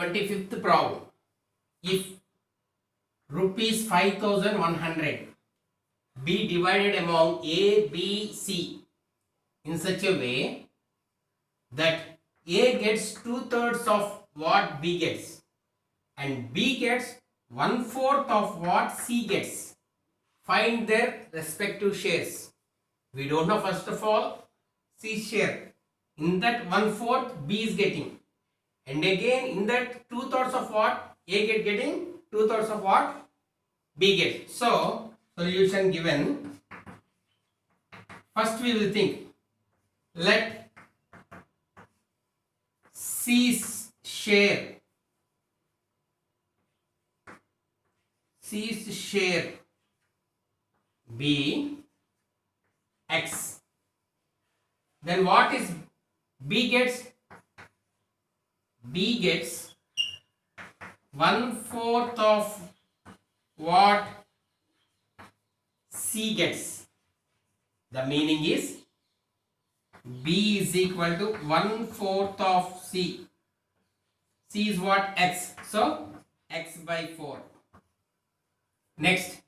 25th problem. If rupees 5,100 be divided among A, B, C in such a way that A gets 2/3 of what B gets and B gets 1/4 of what C gets. Find their respective shares. We don't know first of all C's share. In that 1/4 B is getting, and again in that 2/3 of what A getting, 2/3 of what B gets. So solution given. First we will think, let C's share be X. Then what is B gets? B gets 1/4 of what C gets. The meaning is B is equal to 1/4 of C. C is what? X. So X by 4. Next,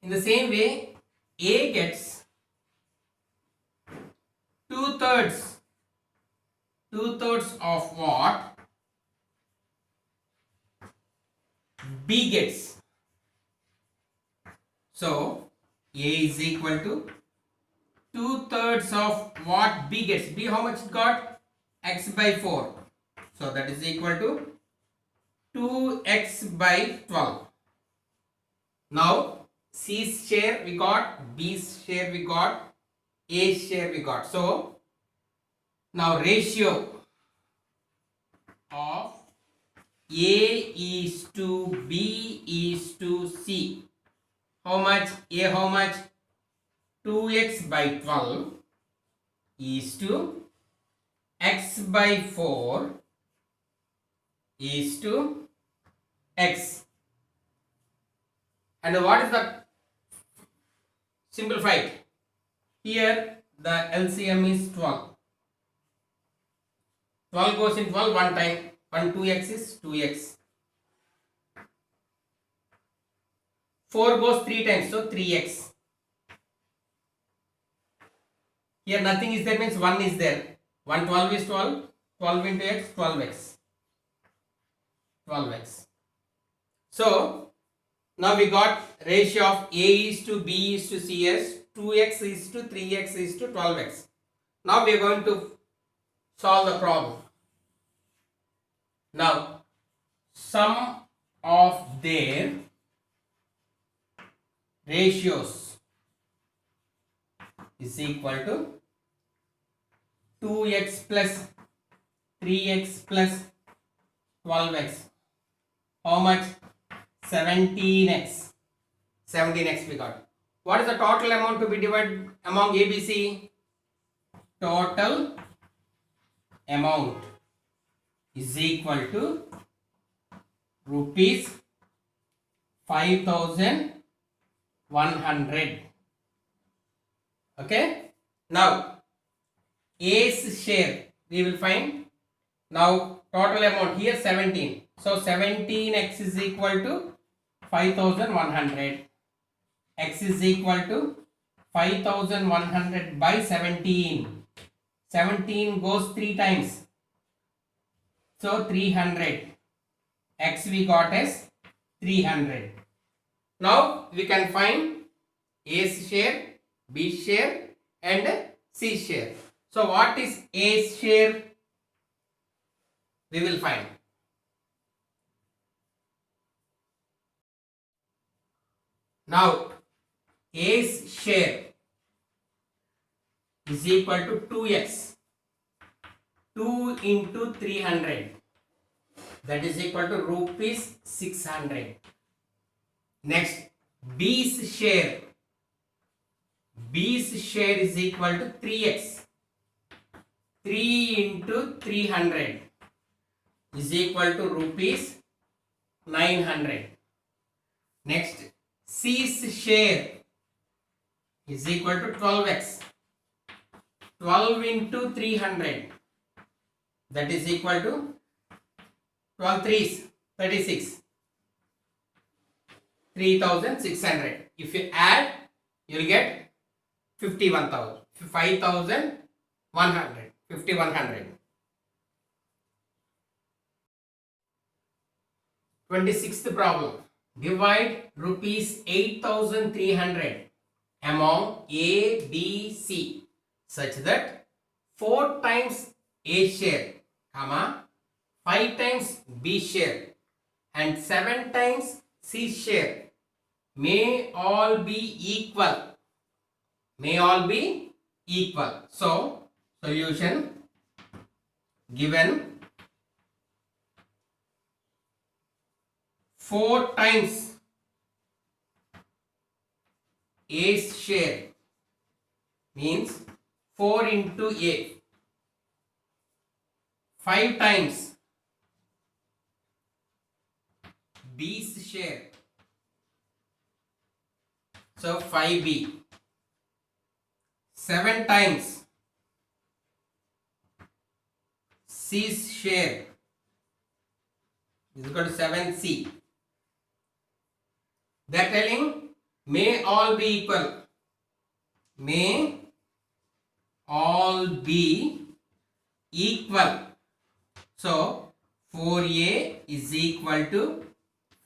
in the same way, A gets 2/3 of what B gets. So A is equal to 2/3 of what B gets. B how much it got? X by 4. So that is equal to 2x by 12. Now C's share we got, B's share we got, A's share we got. So now ratio of A is to B is to C. How much? A how much? 2x by 12 is to x by 4 is to x. And what is the simplified? Here the LCM is 12. 12 goes in 12 one time. 1 2x is 2x. 4 goes 3 times, so 3x. Here nothing is there means 1 is there. 1 12 is 12. 12 into x, 12x. 12x. So now we got ratio of A is to B is to C as 2x is to 3x is to 12x. Now we are going to solve the problem. Now sum of their ratios is equal to 2x plus 3x plus 12x. How much? 17x. 17x we got. What is the total amount to be divided among A, B, C? Total amount is equal to rupees 5,100. Okay. Now A's share we will find. Now total amount here 17. So 17x is equal to 5,100. X is equal to 5,100 by 17. 17 goes 3 times. So 300. X we got as 300. Now we can find A's share, B's share and C's share. So what is A's share? We will find. Now A's share is equal to 2x. 2 into 300, that is equal to rupees 600. Next, B's share is equal to 3x. 3 into 300 is equal to rupees 900. Next, C's share is equal to 12x. 12 into 300, that is equal to 12 threes, 36. 3,600. If you add, you will get 51,000. 5,100. 5,100. 26th problem. Divide rupees 8,300 among A, B, C such that 4 times A share, comma, 5 times B share and 7 times C share may all be equal. May all be equal. So, solution given 4 times A's share means 4 into A. 5 times B's share. So 5B. 7 times C's share is equal to 7C. They are telling may all be equal. May all be equal. So 4A is equal to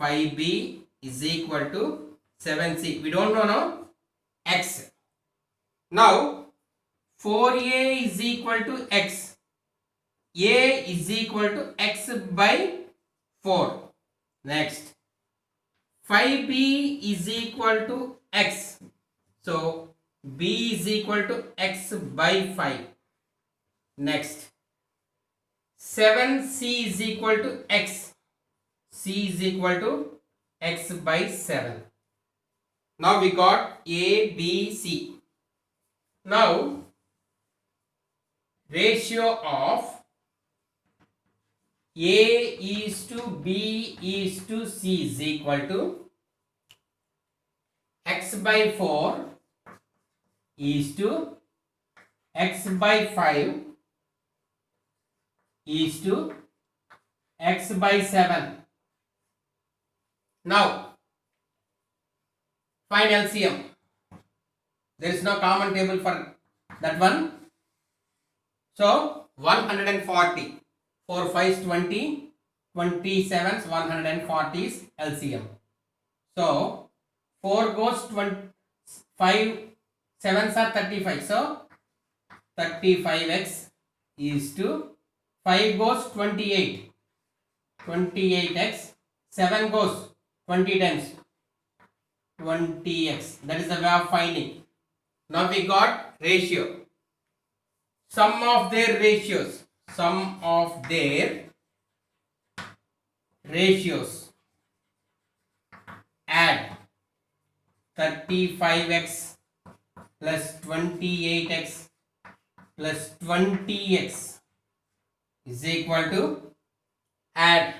5B is equal to 7C. We don't know now X. Now 4A is equal to X. A is equal to X by 4. Next 5B is equal to X. So B is equal to X by 5. Next 7C is equal to X. C is equal to X by 7. Now we got A, B, C. Now ratio of A is to B is to C is equal to X by 4 is to X by 5 is to X by 7. Now find LCM. There is no common table for that one. So 140. 4 5s 20. 27s 140 is LCM. So 4 goes 20, 5 7s are 35. So 35x is to 5 goes 28. 28x. 7 goes 20 times 20x. That is the way of finding. Now we got ratio. Sum of their ratios. Sum of their ratios. Add 35x plus 28x plus 20x is equal to add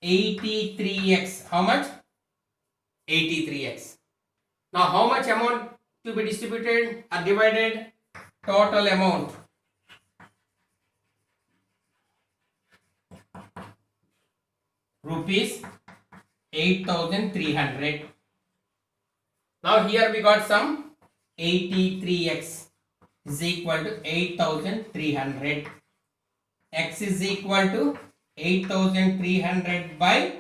83x. How much? 83x. Now how much amount to be distributed or divided? Total amount. Rupees 8,300. Now here we got some 83x is equal to 8,300. X is equal to 8,300 by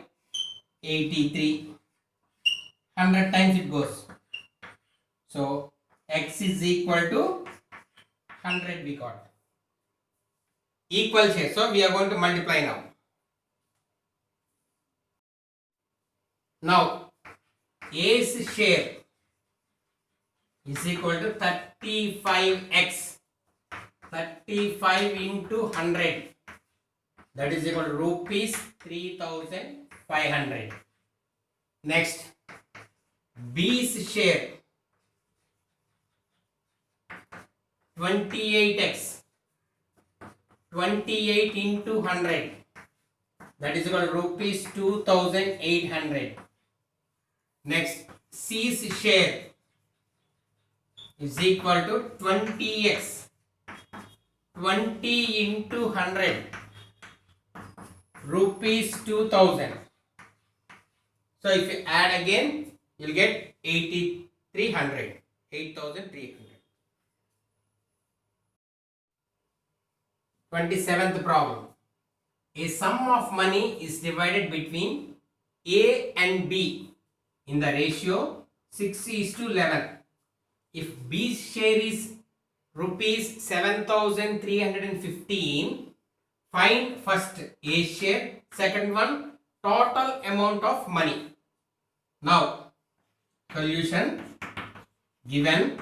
83. 100 times it goes. So X is equal to 100 we got. Equal share. So we are going to multiply now. Now A's share is equal to 35x. 35 into 100. That is equal to rupees 3,500. Next, B's share 28x. 28 into 100. That is equal to rupees 2,800. Next, C's share is equal to 20x. 20 into 100. rupees 2000. So if you add again, you'll get 8300. 8300. 27th problem. A sum of money is divided between A and B in the ratio 6:11. If B's share is rupees 7315, find first A share, second one total amount of money. Now, solution given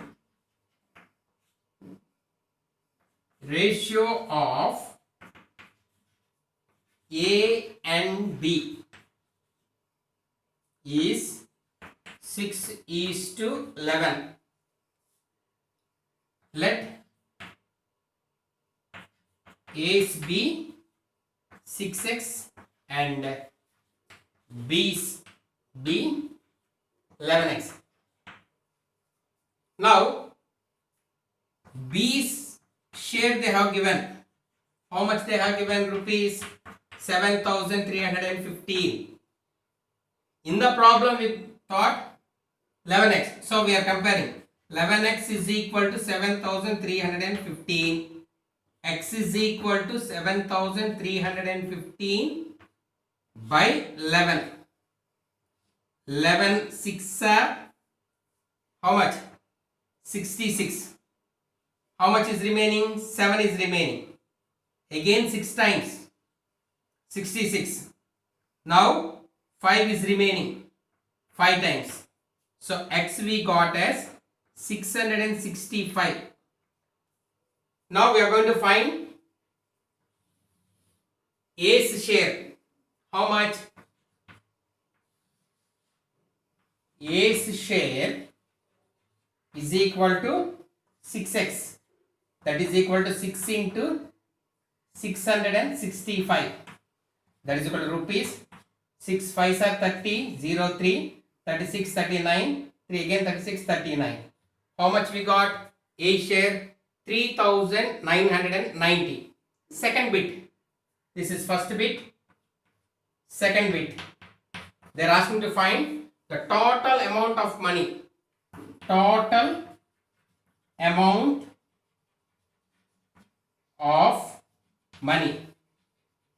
ratio of A and B is 6:11. Let A's be 6x and B's be 11x. Now, B's share they have given. How much they have given? Rupees 7315. In the problem we thought 11x. So we are comparing. 11x is equal to 7315. X is equal to 7315 by 11. 11 6 are how much? 66. How much is remaining? 7 is remaining. Again 6 times 66. Now 5 is remaining 5 times. So x we got as 665. Now we are going to find A's share. How much? A's share is equal to 6x. That is equal to 6 into 665. That is equal to rupees 6 5s are 30, 0 3, 36 39, 3 again 36 39. How much we got? A share 3990. Second bit. This is first bit. Second bit. They are asking to find the total amount of money. Total amount of money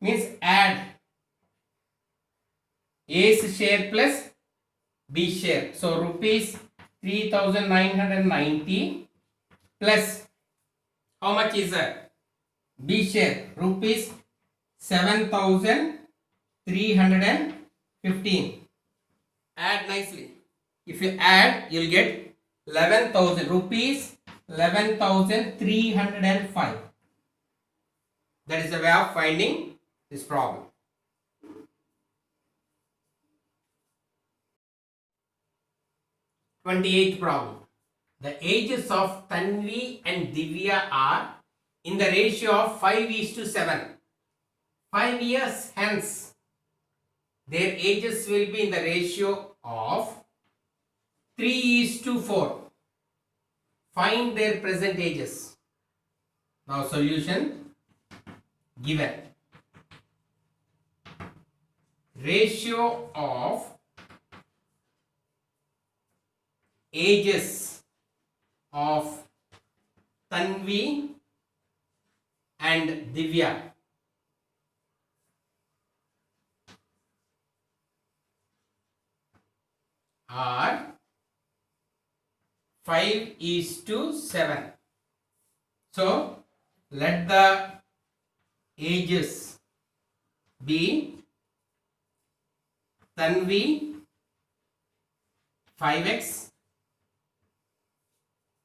means add A's share plus B share. So rupees 3990 plus how much is that? B share rupees 7315. Add nicely. If you add, you'll get 11,000 rupees, 11,305. That is the way of finding this problem. 28th problem. The ages of Tanvi and Divya are in the ratio of 5:7. 5 years hence, their ages will be in the ratio of 3:4. Find their present ages. Now solution given. Ratio of ages of Tanvi and Divya are 5:7. So let the ages be Tanvi 5x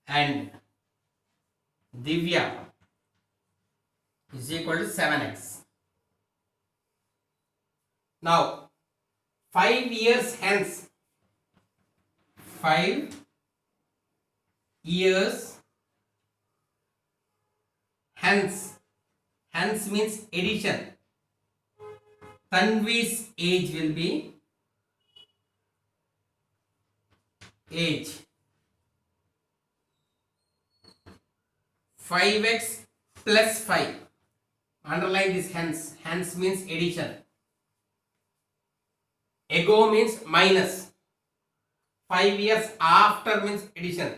and Divya is equal to 7x. Now 5 years hence, 5 years hence, hence means addition. Tanvi's age will be age 5x plus 5. Underline this hence. Hence means addition. Ago means minus. 5 years after means addition.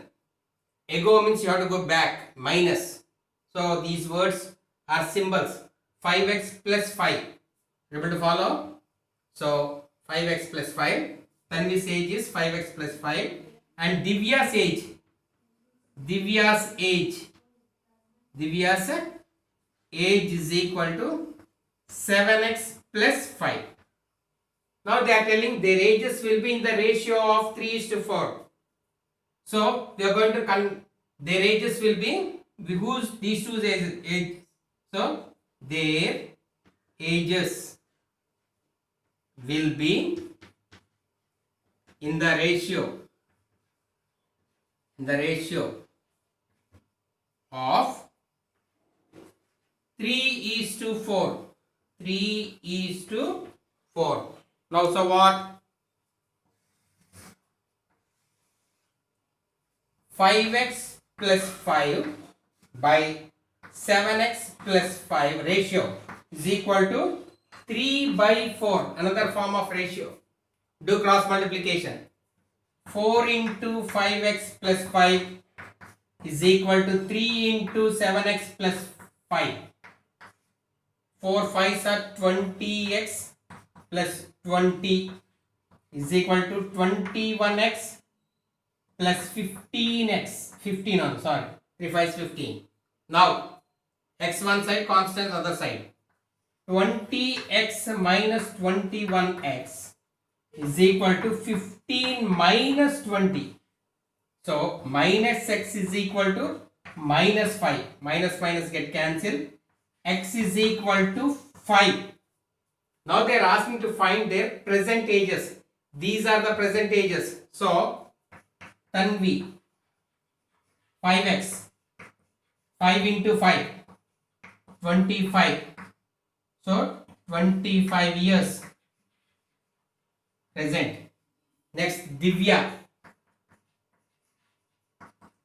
Ago means you have to go back, minus. So these words are symbols. 5x plus 5. Able to follow? So 5x plus 5. Tanvi's age is 5x plus 5. And Divya's age. Divya's age is equal to 7x plus 5. Now they are telling their ages will be in the ratio of 3:4. So they are going to their ages will be these two age. So their ages will be in the ratio of 3:4. 3:4. Now so what? 5x plus 5 by 7x plus 5 ratio is equal to 3/4. Another form of ratio. Do cross multiplication. 4 into 5x plus 5 is equal to 3 into 7x plus 5. 4 5s are 20x plus 20 is equal to 21x plus 15x. 15 on, sorry. 3 5 is 15. Now, x one side, constant other side. 20x minus 21x is equal to 15 minus 20. So, minus x is equal to minus 5. Minus minus get cancelled. X is equal to 5. Now they are asking to find their present ages. These are the present ages. So, Tanvi, 5x, 5 into 5, 25. So, 25 years present. Next, Divya,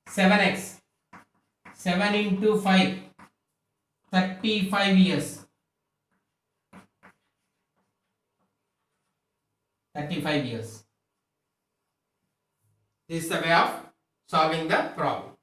7x, 7 into 5, 35 years. 35 years. This is the way of solving the problem.